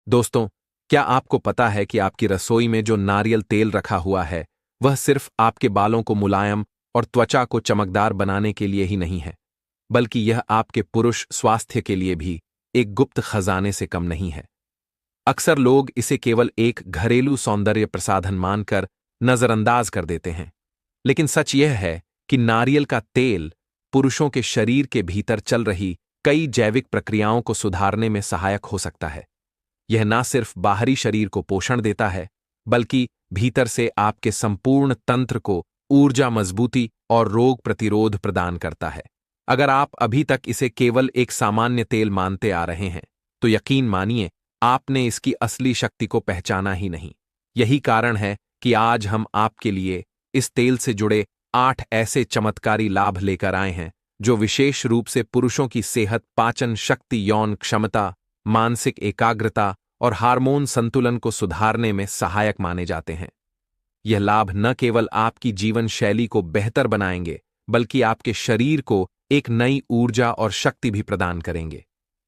दोस्तों, क्या आपको पता है कि आपकी रसोई में जो नारियल तेल रखा हुआ है, वह सिर्फ आपके बालों को मुलायम और त्वचा को चमकदार बनाने के लिए ही नहीं है, बल्कि यह आपके पुरुष स्वास्थ्य के लिए भी एक गुप्त खजाने से कम नहीं है। अक्सर लोग इसे केवल एक घरेलू सौंदर्य प्रसाधन मानकर नजरअंदाज कर देते हैं, लेकिन सच यह है कि नारियल का तेल पुरुषों के शरीर के भीतर चल रही कई जैविक प्रक्रियाओं को सुधारने में सहायक हो सकता है। यह न सिर्फ बाहरी शरीर को पोषण देता है, बल्कि भीतर से आपके संपूर्ण तंत्र को ऊर्जा, मजबूती और रोग प्रतिरोध प्रदान करता है। अगर आप अभी तक इसे केवल एक सामान्य तेल मानते आ रहे हैं, तो यकीन मानिए आपने इसकी असली शक्ति को पहचाना ही नहीं। यही कारण है कि आज हम आपके लिए इस तेल से जुड़े 8 ऐसे चमत्कारी लाभ लेकर आए हैं, जो विशेष रूप से पुरुषों की सेहत, पाचन शक्ति, यौन क्षमता, मानसिक एकाग्रता और हार्मोन संतुलन को सुधारने में सहायक माने जाते हैं। यह लाभ न केवल आपकी जीवन शैली को बेहतर बनाएंगे, बल्कि आपके शरीर को एक नई ऊर्जा और शक्ति भी प्रदान करेंगे।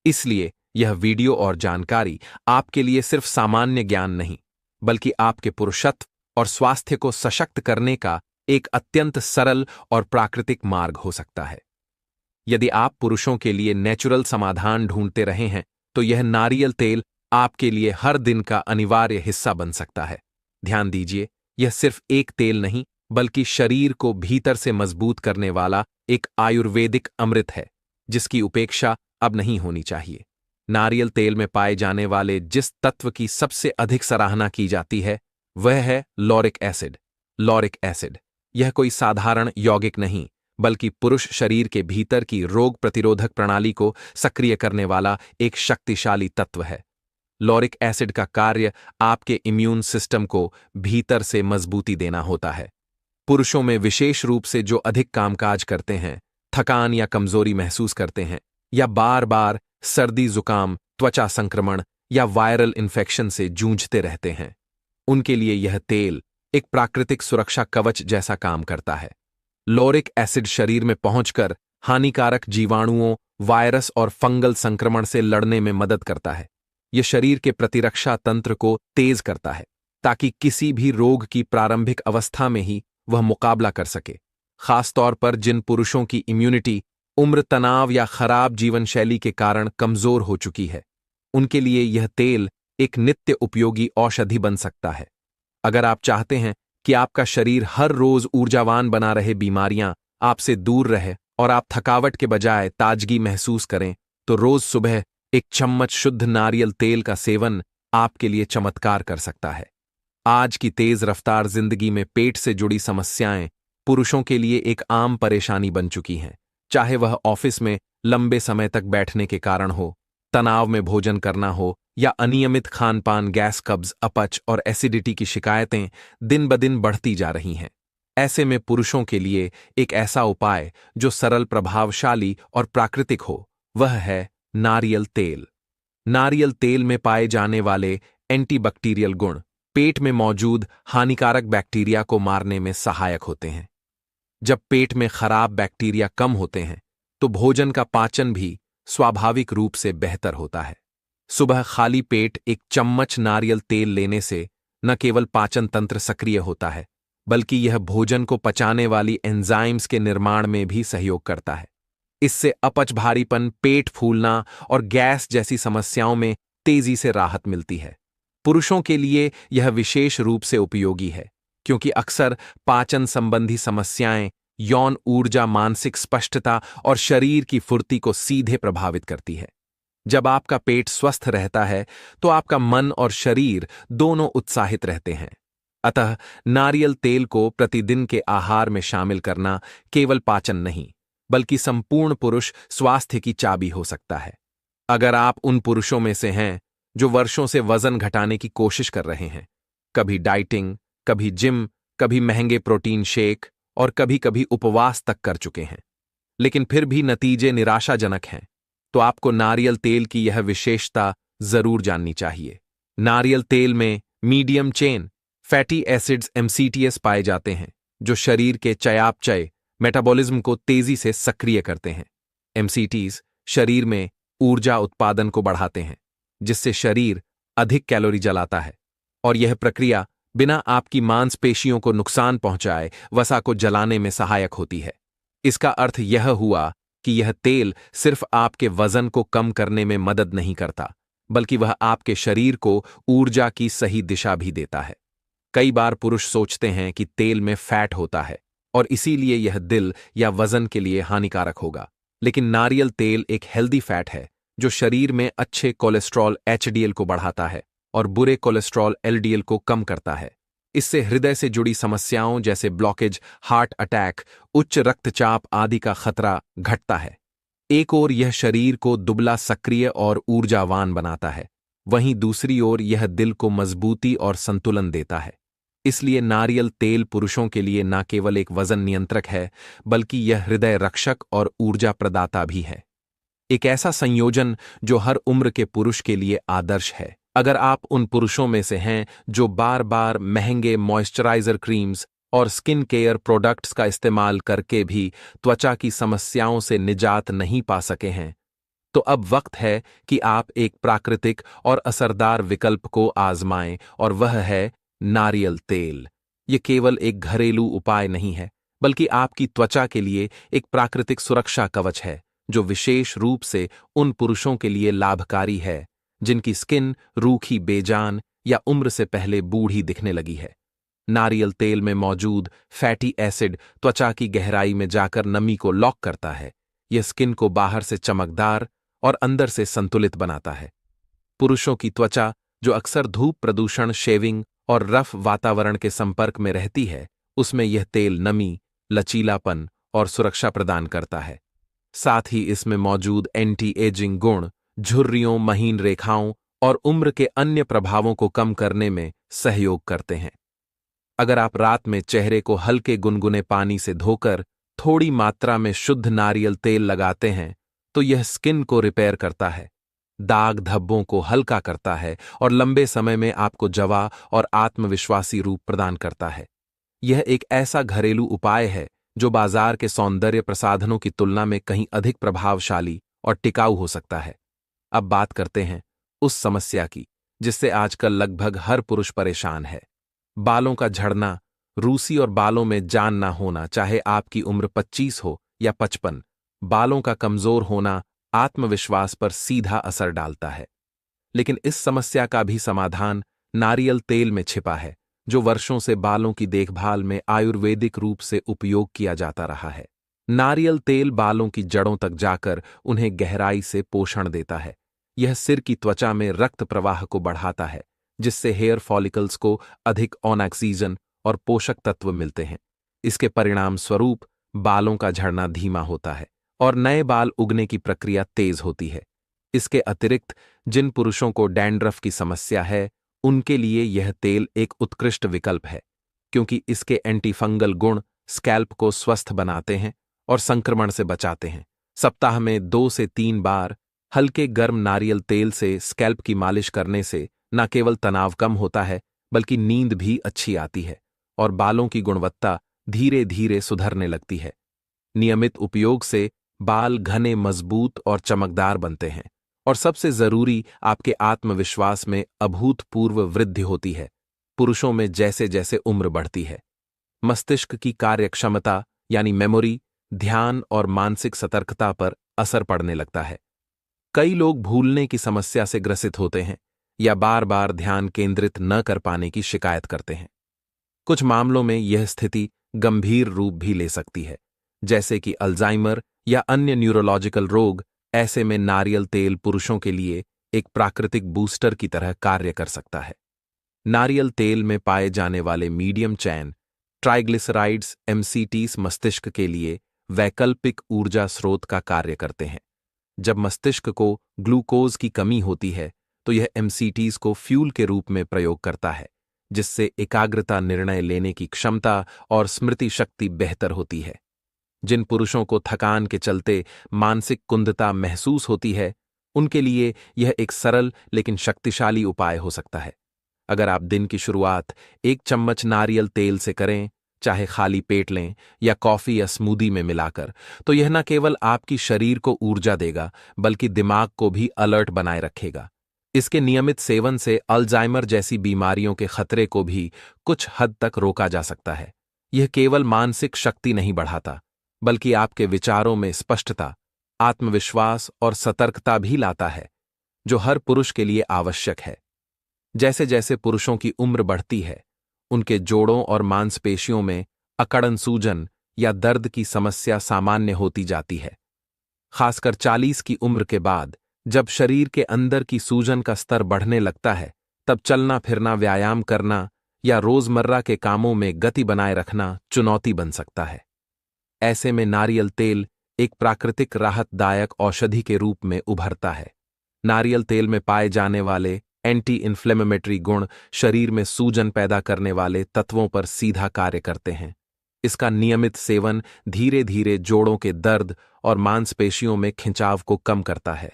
इसलिए यह वीडियो और जानकारी आपके लिए सिर्फ सामान्य ज्ञान नहीं, बल्कि आपके पुरुषत्व और स्वास्थ्य को सशक्त करने का एक अत्यंत सरल और प्राकृतिक मार्ग हो सकता है। यदि आप पुरुषों के लिए नेचुरल समाधान ढूंढते रहे हैं, तो यह नारियल तेल आपके लिए हर दिन का अनिवार्य हिस्सा बन सकता है। ध्यान दीजिए, यह सिर्फ एक तेल नहीं, बल्कि शरीर को भीतर से मजबूत करने वाला एक आयुर्वेदिक अमृत है, जिसकी उपेक्षा अब नहीं होनी चाहिए। नारियल तेल में पाए जाने वाले जिस तत्व की सबसे अधिक सराहना की जाती है, वह है लॉरिक एसिड। लॉरिक एसिड यह कोई साधारण यौगिक नहीं, बल्कि पुरुष शरीर के भीतर की रोग प्रतिरोधक प्रणाली को सक्रिय करने वाला एक शक्तिशाली तत्व है। लॉरिक एसिड का कार्य आपके इम्यून सिस्टम को भीतर से मजबूती देना होता है। पुरुषों में विशेष रूप से जो अधिक कामकाज करते हैं, थकान या कमजोरी महसूस करते हैं, या बार बार सर्दी, जुकाम, त्वचा संक्रमण या वायरल इन्फेक्शन से जूझते रहते हैं, उनके लिए यह तेल एक प्राकृतिक सुरक्षा कवच जैसा काम करता है। लॉरिक एसिड शरीर में पहुंचकर हानिकारक जीवाणुओं, वायरस और फंगल संक्रमण से लड़ने में मदद करता है। यह शरीर के प्रतिरक्षा तंत्र को तेज करता है, ताकि किसी भी रोग की प्रारंभिक अवस्था में ही वह मुकाबला कर सके। खासतौर पर जिन पुरुषों की इम्यूनिटी उम्र, तनाव या खराब जीवन शैली के कारण कमजोर हो चुकी है, उनके लिए यह तेल एक नित्य उपयोगी औषधि बन सकता है। अगर आप चाहते हैं कि आपका शरीर हर रोज ऊर्जावान बना रहे, बीमारियां आपसे दूर रहे और आप थकावट के बजाय ताजगी महसूस करें, तो रोज सुबह एक चम्मच शुद्ध नारियल तेल का सेवन आपके लिए चमत्कार कर सकता है। आज की तेज रफ्तार जिंदगी में पेट से जुड़ी समस्याएं पुरुषों के लिए एक आम परेशानी बन चुकी हैं। चाहे वह ऑफिस में लंबे समय तक बैठने के कारण हो, तनाव में भोजन करना हो, या अनियमित खानपान, गैस, कब्ज, अपच और एसिडिटी की शिकायतें दिन ब दिन बढ़ती जा रही हैं। ऐसे में पुरुषों के लिए एक ऐसा उपाय जो सरल, प्रभावशाली और प्राकृतिक हो, वह है नारियल तेल। नारियल तेल में पाए जाने वाले एंटीबैक्टीरियल गुण पेट में मौजूद हानिकारक बैक्टीरिया को मारने में सहायक होते हैं। जब पेट में खराब बैक्टीरिया कम होते हैं, तो भोजन का पाचन भी स्वाभाविक रूप से बेहतर होता है। सुबह खाली पेट एक चम्मच नारियल तेल लेने से न केवल पाचन तंत्र सक्रिय होता है, बल्कि यह भोजन को पचाने वाली एंजाइम्स के निर्माण में भी सहयोग करता है। इससे अपच, भारीपन, पेट फूलना और गैस जैसी समस्याओं में तेजी से राहत मिलती है। पुरुषों के लिए यह विशेष रूप से उपयोगी है, क्योंकि अक्सर पाचन संबंधी समस्याएं यौन ऊर्जा, मानसिक स्पष्टता और शरीर की फुर्ती को सीधे प्रभावित करती है। जब आपका पेट स्वस्थ रहता है, तो आपका मन और शरीर दोनों उत्साहित रहते हैं। अतः नारियल तेल को प्रतिदिन के आहार में शामिल करना केवल पाचन नहीं, बल्कि संपूर्ण पुरुष स्वास्थ्य की चाबी हो सकता है। अगर आप उन पुरुषों में से हैं जो वर्षों से वजन घटाने की कोशिश कर रहे हैं, कभी डाइटिंग, कभी जिम, कभी महंगे प्रोटीन शेक और कभी कभी उपवास तक कर चुके हैं, लेकिन फिर भी नतीजे निराशाजनक हैं, तो आपको नारियल तेल की यह विशेषता जरूर जाननी चाहिए। नारियल तेल में medium chain fatty acids MCTs पाए जाते हैं, जो शरीर के चयापचय, मेटाबॉलिज्म को तेजी से सक्रिय करते हैं। MCTs शरीर में ऊर्जा उत्पादन को बढ़ाते हैं, जिससे शरीर अधिक कैलोरी जलाता है और यह प्रक्रिया बिना आपकी मांसपेशियों को नुकसान पहुंचाए वसा को जलाने में सहायक होती है। इसका अर्थ यह हुआ कि यह तेल सिर्फ आपके वजन को कम करने में मदद नहीं करता, बल्कि वह आपके शरीर को ऊर्जा की सही दिशा भी देता है। कई बार पुरुष सोचते हैं कि तेल में फैट होता है और इसीलिए यह दिल या वजन के लिए हानिकारक होगा, लेकिन नारियल तेल एक हेल्दी फैट है जो शरीर में अच्छे कोलेस्ट्रॉल एचडीएल को बढ़ाता है और बुरे कोलेस्ट्रॉल एलडीएल को कम करता है। इससे हृदय से जुड़ी समस्याओं जैसे ब्लॉकेज, हार्ट अटैक, उच्च रक्तचाप आदि का खतरा घटता है। एक ओर यह शरीर को दुबला, सक्रिय और ऊर्जावान बनाता है, वहीं दूसरी ओर यह दिल को मजबूती और संतुलन देता है। इसलिए नारियल तेल पुरुषों के लिए न केवल एक वजन नियंत्रक है, बल्कि यह हृदय रक्षक और ऊर्जा प्रदाता भी है। एक ऐसा संयोजन जो हर उम्र के पुरुष के लिए आदर्श है। अगर आप उन पुरुषों में से हैं जो बार बार महंगे मॉइस्चराइजर क्रीम्स और स्किन केयर प्रोडक्ट्स का इस्तेमाल करके भी त्वचा की समस्याओं से निजात नहीं पा सके हैं, तो अब वक्त है कि आप एक प्राकृतिक और असरदार विकल्प को आजमाएं, और वह है नारियल तेल। ये केवल एक घरेलू उपाय नहीं है, बल्कि आपकी त्वचा के लिए एक प्राकृतिक सुरक्षा कवच है जो विशेष रूप से उन पुरुषों के लिए लाभकारी है जिनकी स्किन रूखी, बेजान या उम्र से पहले बूढ़ी दिखने लगी है। नारियल तेल में मौजूद फैटी एसिड त्वचा की गहराई में जाकर नमी को लॉक करता है। यह स्किन को बाहर से चमकदार और अंदर से संतुलित बनाता है। पुरुषों की त्वचा जो अक्सर धूप प्रदूषण, शेविंग और रफ वातावरण के संपर्क में रहती है, उसमें यह तेल नमी, लचीलापन और सुरक्षा प्रदान करता है। साथ ही इसमें मौजूद एंटी एजिंग गुण झुर्रियों, महीन रेखाओं और उम्र के अन्य प्रभावों को कम करने में सहयोग करते हैं। अगर आप रात में चेहरे को हल्के गुनगुने पानी से धोकर थोड़ी मात्रा में शुद्ध नारियल तेल लगाते हैं, तो यह स्किन को रिपेयर करता है, दाग धब्बों को हल्का करता है और लंबे समय में आपको जवा और आत्मविश्वासी रूप प्रदान करता है। यह एक ऐसा घरेलू उपाय है जो बाजार के सौंदर्य प्रसाधनों की तुलना में कहीं अधिक प्रभावशाली और टिकाऊ हो सकता है। अब बात करते हैं उस समस्या की जिससे आजकल लगभग हर पुरुष परेशान है। बालों का झड़ना, रूसी और बालों में जान ना होना, चाहे आपकी उम्र 25 हो या 55। बालों का कमजोर होना आत्मविश्वास पर सीधा असर डालता है। लेकिन इस समस्या का भी समाधान नारियल तेल में छिपा है, जो वर्षों से बालों की देखभाल में आयुर्वेदिक रूप से उपयोग किया जाता रहा है। नारियल तेल बालों की जड़ों तक जाकर उन्हें गहराई से पोषण देता है। यह सिर की त्वचा में रक्त प्रवाह को बढ़ाता है, जिससे हेयर फॉलिकल्स को अधिक ऑक्सीजन और पोषक तत्व मिलते हैं। इसके परिणाम स्वरूप बालों का झड़ना धीमा होता है और नए बाल उगने की प्रक्रिया तेज होती है। इसके अतिरिक्त जिन पुरुषों को डैंड्रफ की समस्या है, उनके लिए यह तेल एक उत्कृष्ट विकल्प है, क्योंकि इसके एंटीफंगल गुण स्कैल्प को स्वस्थ बनाते हैं और संक्रमण से बचाते हैं। सप्ताह में 2 से 3 बार हल्के गर्म नारियल तेल से स्कैल्प की मालिश करने से न केवल तनाव कम होता है, बल्कि नींद भी अच्छी आती है और बालों की गुणवत्ता धीरे धीरे सुधरने लगती है। नियमित उपयोग से बाल घने, मजबूत और चमकदार बनते हैं, और सबसे जरूरी, आपके आत्मविश्वास में अभूतपूर्व वृद्धि होती है। पुरुषों में जैसे जैसे उम्र बढ़ती है, मस्तिष्क की कार्यक्षमता यानी मेमोरी, ध्यान और मानसिक सतर्कता पर असर पड़ने लगता है। कई लोग भूलने की समस्या से ग्रसित होते हैं या बार बार ध्यान केंद्रित न कर पाने की शिकायत करते हैं। कुछ मामलों में यह स्थिति गंभीर रूप भी ले सकती है, जैसे कि अल्जाइमर या अन्य न्यूरोलॉजिकल रोग। ऐसे में नारियल तेल पुरुषों के लिए एक प्राकृतिक बूस्टर की तरह कार्य कर सकता है। नारियल तेल में पाए जाने वाले मीडियम चैन ट्राइग्लिसराइड्स MCTs मस्तिष्क के लिए वैकल्पिक ऊर्जा स्रोत का कार्य करते हैं। जब मस्तिष्क को ग्लूकोज की कमी होती है, तो यह MCTs को फ्यूल के रूप में प्रयोग करता है, जिससे एकाग्रता, निर्णय लेने की क्षमता और स्मृति शक्ति बेहतर होती है। जिन पुरुषों को थकान के चलते मानसिक कुंदता महसूस होती है, उनके लिए यह एक सरल लेकिन शक्तिशाली उपाय हो सकता है। अगर आप दिन की शुरुआत 1 चम्मच नारियल तेल से करें, चाहे खाली पेट लें या कॉफी या स्मूदी में मिलाकर, तो यह न केवल आपकी शरीर को ऊर्जा देगा, बल्कि दिमाग को भी अलर्ट बनाए रखेगा। इसके नियमित सेवन से अल्जाइमर जैसी बीमारियों के खतरे को भी कुछ हद तक रोका जा सकता है। यह केवल मानसिक शक्ति नहीं बढ़ाता, बल्कि आपके विचारों में स्पष्टता, आत्मविश्वास और सतर्कता भी लाता है, जो हर पुरुष के लिए आवश्यक है। जैसे जैसे पुरुषों की उम्र बढ़ती है, उनके जोड़ों और मांसपेशियों में अकड़न, सूजन या दर्द की समस्या सामान्य होती जाती है। खासकर 40 की उम्र के बाद, जब शरीर के अंदर की सूजन का स्तर बढ़ने लगता है, तब चलना फिरना, व्यायाम करना या रोजमर्रा के कामों में गति बनाए रखना चुनौती बन सकता है। ऐसे में नारियल तेल एक प्राकृतिक राहतदायक औषधि के रूप में उभरता है। नारियल तेल में पाए जाने वाले एंटी इन्फ्लेमेटरी गुण शरीर में सूजन पैदा करने वाले तत्वों पर सीधा कार्य करते हैं। इसका नियमित सेवन धीरे धीरे जोड़ों के दर्द और मांसपेशियों में खिंचाव को कम करता है।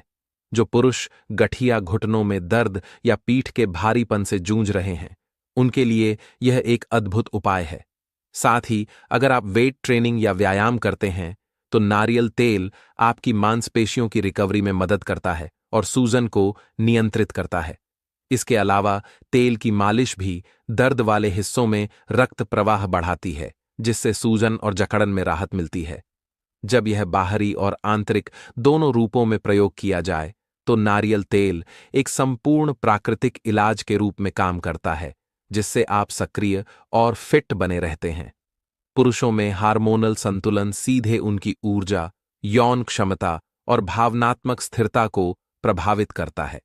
जो पुरुष गठिया, घुटनों में दर्द या पीठ के भारीपन से जूझ रहे हैं, उनके लिए यह एक अद्भुत उपाय है। साथ ही अगर आप वेट ट्रेनिंग या व्यायाम करते हैं, तो नारियल तेल आपकी मांसपेशियों की रिकवरी में मदद करता है और सूजन को नियंत्रित करता है। इसके अलावा तेल की मालिश भी दर्द वाले हिस्सों में रक्त प्रवाह बढ़ाती है, जिससे सूजन और जकड़न में राहत मिलती है। जब यह बाहरी और आंतरिक दोनों रूपों में प्रयोग किया जाए, तो नारियल तेल एक संपूर्ण प्राकृतिक इलाज के रूप में काम करता है, जिससे आप सक्रिय और फिट बने रहते हैं। पुरुषों में हार्मोनल संतुलन सीधे उनकी ऊर्जा, यौन क्षमता और भावनात्मक स्थिरता को प्रभावित करता है।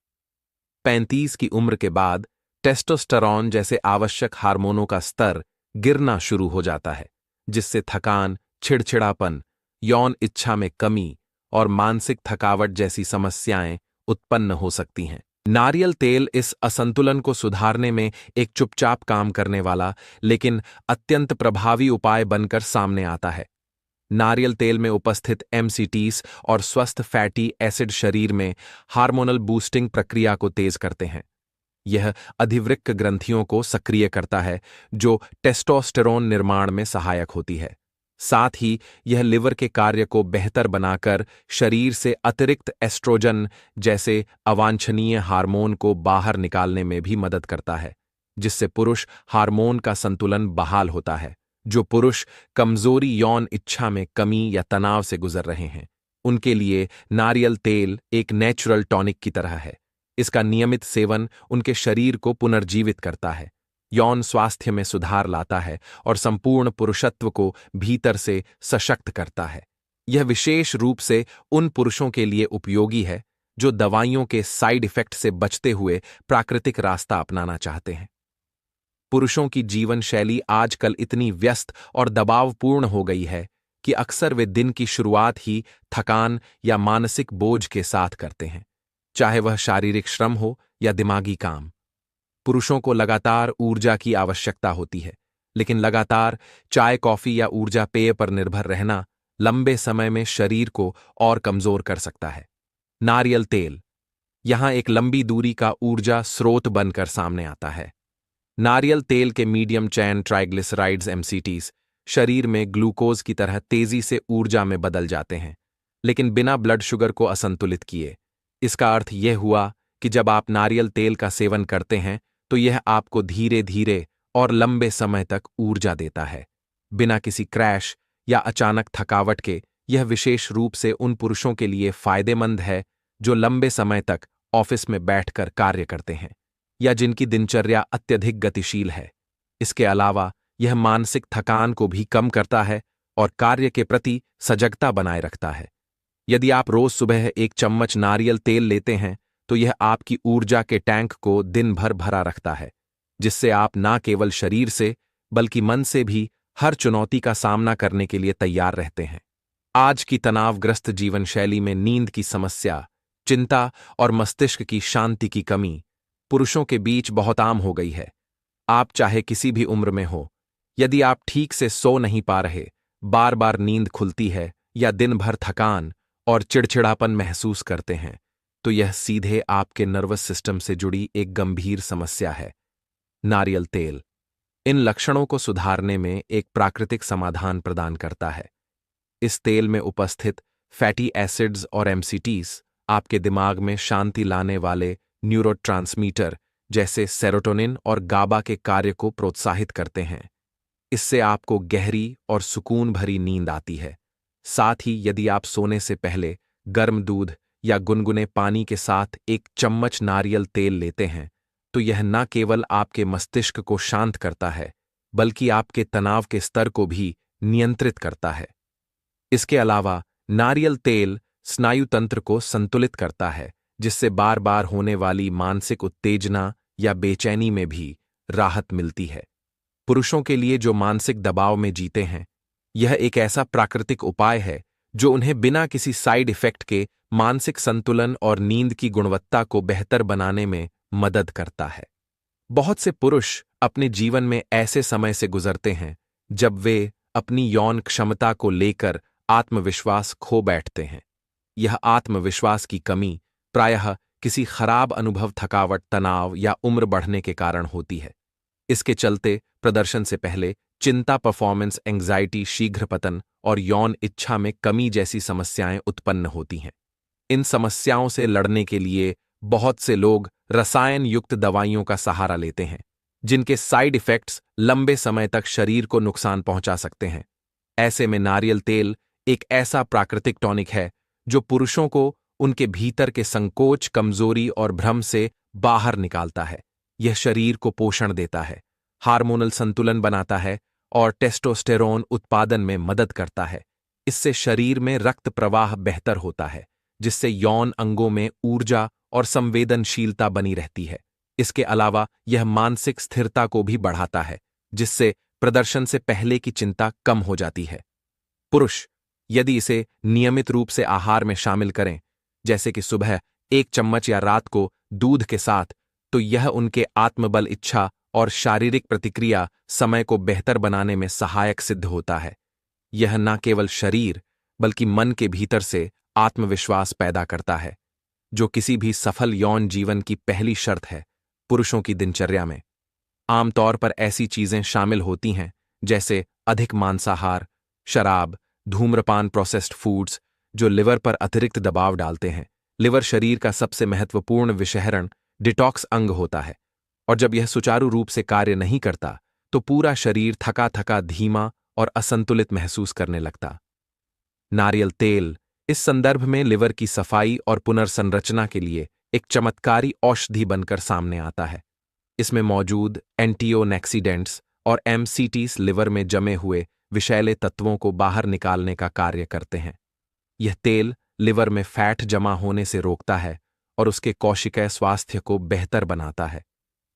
35 की उम्र के बाद टेस्टोस्टेरोन जैसे आवश्यक हार्मोनों का स्तर गिरना शुरू हो जाता है, जिससे थकान, चिड़चिड़ापन, यौन इच्छा में कमी और मानसिक थकावट जैसी समस्याएं उत्पन्न हो सकती हैं। नारियल तेल इस असंतुलन को सुधारने में एक चुपचाप काम करने वाला लेकिन अत्यंत प्रभावी उपाय बनकर सामने आता है। नारियल तेल में उपस्थित एमसीटीज और स्वस्थ फैटी एसिड शरीर में हार्मोनल बूस्टिंग प्रक्रिया को तेज करते हैं। यह अधिवृक्क ग्रंथियों को सक्रिय करता है, जो टेस्टोस्टेरोन निर्माण में सहायक होती है। साथ ही यह लिवर के कार्य को बेहतर बनाकर शरीर से अतिरिक्त एस्ट्रोजन जैसे अवांछनीय हार्मोन को बाहर निकालने में भी मदद करता है, जिससे पुरुष हार्मोन का संतुलन बहाल होता है। जो पुरुष कमजोरी, यौन इच्छा में कमी या तनाव से गुजर रहे हैं, उनके लिए नारियल तेल एक नेचुरल टॉनिक की तरह है। इसका नियमित सेवन उनके शरीर को पुनर्जीवित करता है, यौन स्वास्थ्य में सुधार लाता है और संपूर्ण पुरुषत्व को भीतर से सशक्त करता है। यह विशेष रूप से उन पुरुषों के लिए उपयोगी है जो दवाइयों के साइड इफेक्ट से बचते हुए प्राकृतिक रास्ता अपनाना चाहते हैं। पुरुषों की जीवन शैली आजकल इतनी व्यस्त और दबावपूर्ण हो गई है कि अक्सर वे दिन की शुरुआत ही थकान या मानसिक बोझ के साथ करते हैं, चाहे वह शारीरिक श्रम हो या दिमागी काम। पुरुषों को लगातार ऊर्जा की आवश्यकता होती है, लेकिन लगातार चाय, कॉफी या ऊर्जा पेय पर निर्भर रहना लंबे समय में शरीर को और कमजोर कर सकता है। नारियल तेल यहां एक लंबी दूरी का ऊर्जा स्रोत बनकर सामने आता है। नारियल तेल के मीडियम चैन ट्राइग्लिसराइड्स एमसीटीज शरीर में ग्लूकोज की तरह तेजी से ऊर्जा में बदल जाते हैं, लेकिन बिना ब्लड शुगर को असंतुलित किए। इसका अर्थ यह हुआ कि जब आप नारियल तेल का सेवन करते हैं, तो यह आपको धीरे धीरे और लंबे समय तक ऊर्जा देता है, बिना किसी क्रैश या अचानक थकावट के। यह विशेष रूप से उन पुरुषों के लिए फायदेमंद है जो लंबे समय तक ऑफिस में बैठकर कार्य करते हैं या जिनकी दिनचर्या अत्यधिक गतिशील है। इसके अलावा यह मानसिक थकान को भी कम करता है और कार्य के प्रति सजगता बनाए रखता है। यदि आप रोज सुबह एक चम्मच नारियल तेल लेते हैं, तो यह आपकी ऊर्जा के टैंक को दिन भर भरा रखता है, जिससे आप न केवल शरीर से बल्कि मन से भी हर चुनौती का सामना करने के लिए तैयार रहते हैं। आज की तनावग्रस्त जीवन शैली में नींद की समस्या, चिंता और मस्तिष्क की शांति की कमी पुरुषों के बीच बहुत आम हो गई है। आप चाहे किसी भी उम्र में हो, यदि आप ठीक से सो नहीं पा रहे, बार बार नींद खुलती है या दिन भर थकान और चिड़चिड़ापन महसूस करते हैं, तो यह सीधे आपके नर्वस सिस्टम से जुड़ी एक गंभीर समस्या है। नारियल तेल इन लक्षणों को सुधारने में एक प्राकृतिक समाधान प्रदान करता है। इस तेल में उपस्थित फैटी एसिड्स और एमसीटीज आपके दिमाग में शांति लाने वाले न्यूरोट्रांसमीटर जैसे सेरोटोनिन और गाबा के कार्य को प्रोत्साहित करते हैं। इससे आपको गहरी और सुकून भरी नींद आती है। साथ ही यदि आप सोने से पहले गर्म दूध या गुनगुने पानी के साथ एक चम्मच नारियल तेल लेते हैं, तो यह न केवल आपके मस्तिष्क को शांत करता है, बल्कि आपके तनाव के स्तर को भी नियंत्रित करता है। इसके अलावा नारियल तेल स्नायु तंत्र को संतुलित करता है, जिससे बार बार होने वाली मानसिक उत्तेजना या बेचैनी में भी राहत मिलती है। पुरुषों के लिए जो मानसिक दबाव में जीते हैं, यह एक ऐसा प्राकृतिक उपाय है जो उन्हें बिना किसी साइड इफेक्ट के मानसिक संतुलन और नींद की गुणवत्ता को बेहतर बनाने में मदद करता है। बहुत से पुरुष अपने जीवन में ऐसे समय से गुजरते हैं जब वे अपनी यौन क्षमता को लेकर आत्मविश्वास खो बैठते हैं। यह आत्मविश्वास की कमी प्रायः किसी खराब अनुभव, थकावट, तनाव या उम्र बढ़ने के कारण होती है। इसके चलते प्रदर्शन से पहले चिंता, परफॉर्मेंस एंग्जाइटी, शीघ्र पतन और यौन इच्छा में कमी जैसी समस्याएं उत्पन्न होती हैं। इन समस्याओं से लड़ने के लिए बहुत से लोग रसायन युक्त दवाइयों का सहारा लेते हैं, जिनके साइड इफेक्ट्स लंबे समय तक शरीर को नुकसान पहुंचा सकते हैं। ऐसे में नारियल तेल एक ऐसा प्राकृतिक टॉनिक है जो पुरुषों को उनके भीतर के संकोच, कमजोरी और भ्रम से बाहर निकालता है। यह शरीर को पोषण देता है, हार्मोनल संतुलन बनाता है और टेस्टोस्टेरोन उत्पादन में मदद करता है। इससे शरीर में रक्त प्रवाह बेहतर होता है, जिससे यौन अंगों में ऊर्जा और संवेदनशीलता बनी रहती है। इसके अलावा यह मानसिक स्थिरता को भी बढ़ाता है, जिससे प्रदर्शन से पहले की चिंता कम हो जाती है। पुरुष यदि इसे नियमित रूप से आहार में शामिल करें, जैसे कि सुबह 1 चम्मच या रात को दूध के साथ, तो यह उनके आत्मबल, इच्छा और शारीरिक प्रतिक्रिया समय को बेहतर बनाने में सहायक सिद्ध होता है। यह न केवल शरीर बल्कि मन के भीतर से आत्मविश्वास पैदा करता है, जो किसी भी सफल यौन जीवन की पहली शर्त है। पुरुषों की दिनचर्या में आमतौर पर ऐसी चीजें शामिल होती हैं जैसे अधिक मांसाहार, शराब, धूम्रपान, प्रोसेस्ड फूड्स, जो लिवर पर अतिरिक्त दबाव डालते हैं। लिवर शरीर का सबसे महत्वपूर्ण विषहरण डिटॉक्स अंग होता है, और जब यह सुचारू रूप से कार्य नहीं करता तो पूरा शरीर थका थका, धीमा और असंतुलित महसूस करने लगता। नारियल तेल इस संदर्भ में लिवर की सफाई और पुनर्संरचना के लिए एक चमत्कारी औषधि बनकर सामने आता है। इसमें मौजूद एंटीओनेक्सीडेंट्स और एमसीटीस लिवर में जमे हुए विषैले तत्वों को बाहर निकालने का कार्य करते हैं। यह तेल लिवर में फैट जमा होने से रोकता है और उसके कोशिकीय स्वास्थ्य को बेहतर बनाता है।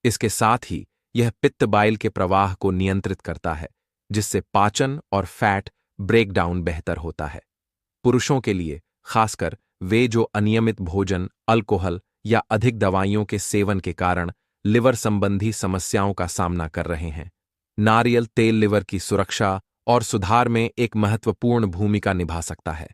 इसके साथ ही यह पित्त बाइल के प्रवाह को नियंत्रित करता है, जिससे पाचन और फैट ब्रेकडाउन बेहतर होता है। पुरुषों के लिए, खासकर वे जो अनियमित भोजन, अल्कोहल या अधिक दवाइयों के सेवन के कारण लिवर संबंधी समस्याओं का सामना कर रहे हैं, नारियल तेल लिवर की सुरक्षा और सुधार में एक महत्वपूर्ण भूमिका निभा सकता है।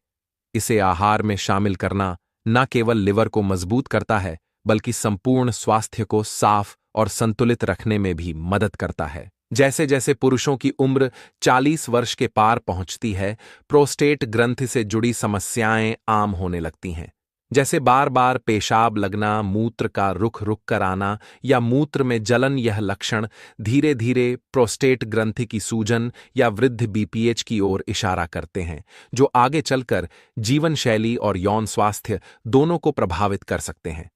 इसे आहार में शामिल करना न केवल लिवर को मजबूत करता है, बल्कि संपूर्ण स्वास्थ्य को साफ और संतुलित रखने में भी मदद करता है। जैसे जैसे पुरुषों की उम्र 40 वर्ष के पार पहुंचती है, प्रोस्टेट ग्रंथि से जुड़ी समस्याएं आम होने लगती हैं, जैसे बार बार पेशाब लगना, मूत्र का रुक रुक कर आना या मूत्र में जलन। यह लक्षण धीरे धीरे प्रोस्टेट ग्रंथि की सूजन या वृद्ध बीपीएच की ओर इशारा करते हैं, जो आगे चलकर जीवन शैली और यौन स्वास्थ्य दोनों को प्रभावित कर सकते हैं।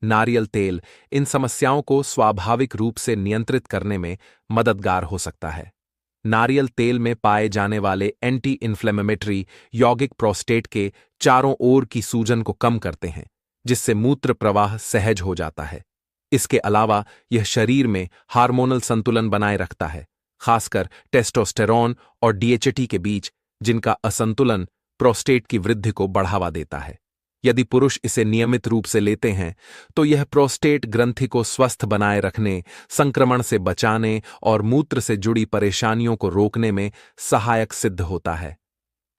नारियल तेल इन समस्याओं को स्वाभाविक रूप से नियंत्रित करने में मददगार हो सकता है। नारियल तेल में पाए जाने वाले एंटी इन्फ्लेमेटरी यौगिक प्रोस्टेट के चारों ओर की सूजन को कम करते हैं, जिससे मूत्र प्रवाह सहज हो जाता है। इसके अलावा यह शरीर में हार्मोनल संतुलन बनाए रखता है, खासकर टेस्टोस्टेरोन और डीएचटी के बीच, जिनका असंतुलन प्रोस्टेट की वृद्धि को बढ़ावा देता है। यदि पुरुष इसे नियमित रूप से लेते हैं तो यह प्रोस्टेट ग्रंथि को स्वस्थ बनाए रखने, संक्रमण से बचाने और मूत्र से जुड़ी परेशानियों को रोकने में सहायक सिद्ध होता है।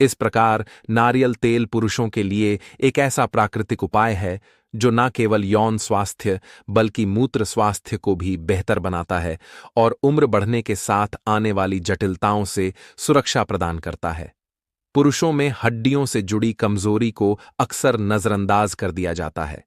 इस प्रकार नारियल तेल पुरुषों के लिए एक ऐसा प्राकृतिक उपाय है जो न केवल यौन स्वास्थ्य बल्कि मूत्र स्वास्थ्य को भी बेहतर बनाता है और उम्र बढ़ने के साथ आने वाली जटिलताओं से सुरक्षा प्रदान करता है। पुरुषों में हड्डियों से जुड़ी कमजोरी को अक्सर नजरअंदाज कर दिया जाता है,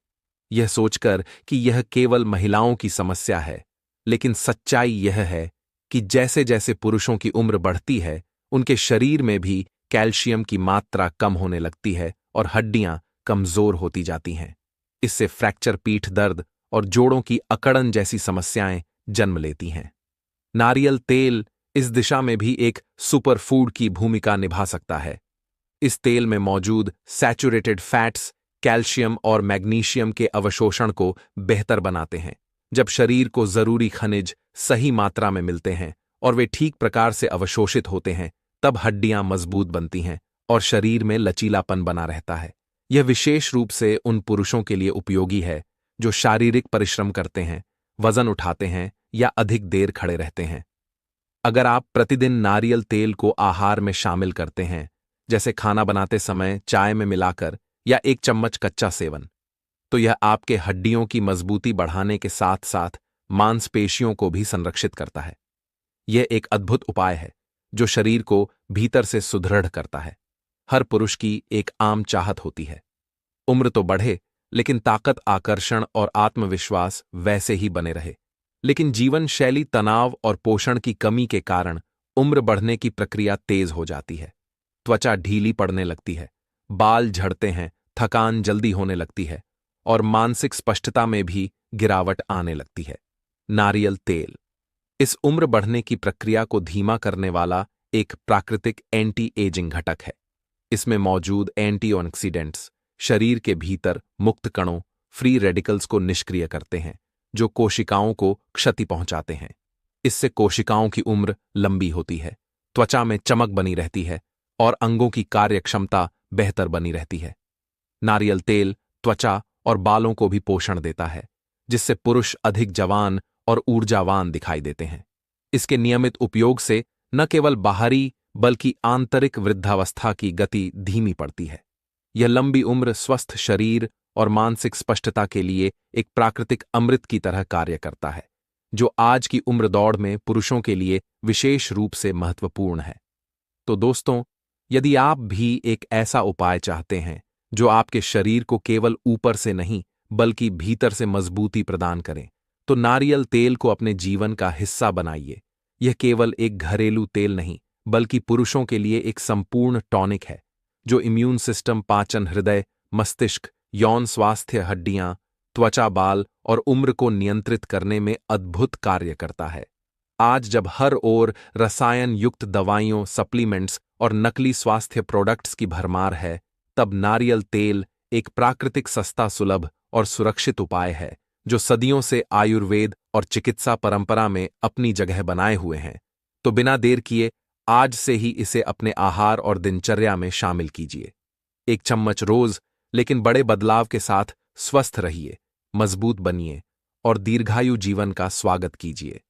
यह सोचकर कि यह केवल महिलाओं की समस्या है, लेकिन सच्चाई यह है कि जैसे जैसे पुरुषों की उम्र बढ़ती है, उनके शरीर में भी कैल्शियम की मात्रा कम होने लगती है और हड्डियां कमजोर होती जाती हैं। इससे फ्रैक्चर, पीठ दर्द और जोड़ों की अकड़न जैसी समस्याएं जन्म लेती हैं। नारियल तेल इस दिशा में भी एक सुपर फूड की भूमिका निभा सकता है। इस तेल में मौजूद सैचुरेटेड फैट्स कैल्शियम और मैग्नीशियम के अवशोषण को बेहतर बनाते हैं। जब शरीर को जरूरी खनिज सही मात्रा में मिलते हैं और वे ठीक प्रकार से अवशोषित होते हैं, तब हड्डियां मजबूत बनती हैं और शरीर में लचीलापन बना रहता है। यह विशेष रूप से उन पुरुषों के लिए उपयोगी है जो शारीरिक परिश्रम करते हैं, वजन उठाते हैं या अधिक देर खड़े रहते हैं। अगर आप प्रतिदिन नारियल तेल को आहार में शामिल करते हैं, जैसे खाना बनाते समय चाय में मिलाकर या एक चम्मच कच्चा सेवन, तो यह आपके हड्डियों की मजबूती बढ़ाने के साथ साथ मांसपेशियों को भी संरक्षित करता है। यह एक अद्भुत उपाय है जो शरीर को भीतर से सुदृढ़ करता है। हर पुरुष की एक आम चाहत होती है, उम्र तो बढ़े लेकिन ताकत, आकर्षण और आत्मविश्वास वैसे ही बने रहे। लेकिन जीवन शैली, तनाव और पोषण की कमी के कारण उम्र बढ़ने की प्रक्रिया तेज हो जाती है। त्वचा ढीली पड़ने लगती है, बाल झड़ते हैं, थकान जल्दी होने लगती है और मानसिक स्पष्टता में भी गिरावट आने लगती है। नारियल तेल इस उम्र बढ़ने की प्रक्रिया को धीमा करने वाला एक प्राकृतिक एंटी एजिंग घटक है। इसमें मौजूद एंटीऑक्सीडेंट्स शरीर के भीतर मुक्त कणों, फ्री रेडिकल्स को निष्क्रिय करते हैं, जो कोशिकाओं को क्षति पहुंचाते हैं। इससे कोशिकाओं की उम्र लंबी होती है, त्वचा में चमक बनी रहती है और अंगों की कार्यक्षमता बेहतर बनी रहती है। नारियल तेल त्वचा और बालों को भी पोषण देता है, जिससे पुरुष अधिक जवान और ऊर्जावान दिखाई देते हैं। इसके नियमित उपयोग से न केवल बाहरी बल्कि आंतरिक वृद्धावस्था की गति धीमी पड़ती है। यह लंबी उम्र, स्वस्थ शरीर और मानसिक स्पष्टता के लिए एक प्राकृतिक अमृत की तरह कार्य करता है, जो आज की उम्र दौड़ में पुरुषों के लिए विशेष रूप से महत्वपूर्ण है। तो दोस्तों, यदि आप भी एक ऐसा उपाय चाहते हैं जो आपके शरीर को केवल ऊपर से नहीं बल्कि भीतर से मजबूती प्रदान करें, तो नारियल तेल को अपने जीवन का हिस्सा बनाइए। यह केवल एक घरेलू तेल नहीं बल्कि पुरुषों के लिए एक संपूर्ण टॉनिक है, जो इम्यून सिस्टम, पाचन, हृदय, मस्तिष्क, यौन स्वास्थ्य, हड्डियां, त्वचा, बाल और उम्र को नियंत्रित करने में अद्भुत कार्य करता है। आज जब हर ओर रसायन युक्त दवाइयों, सप्लीमेंट्स और नकली स्वास्थ्य प्रोडक्ट्स की भरमार है, तब नारियल तेल एक प्राकृतिक, सस्ता, सुलभ और सुरक्षित उपाय है जो सदियों से आयुर्वेद और चिकित्सा परंपरा में अपनी जगह बनाए हुए हैं। तो बिना देर किए आज से ही इसे अपने आहार और दिनचर्या में शामिल कीजिए। एक चम्मच रोज, लेकिन बड़े बदलाव के साथ स्वस्थ रहिए, मजबूत बनिए और दीर्घायु जीवन का स्वागत कीजिए।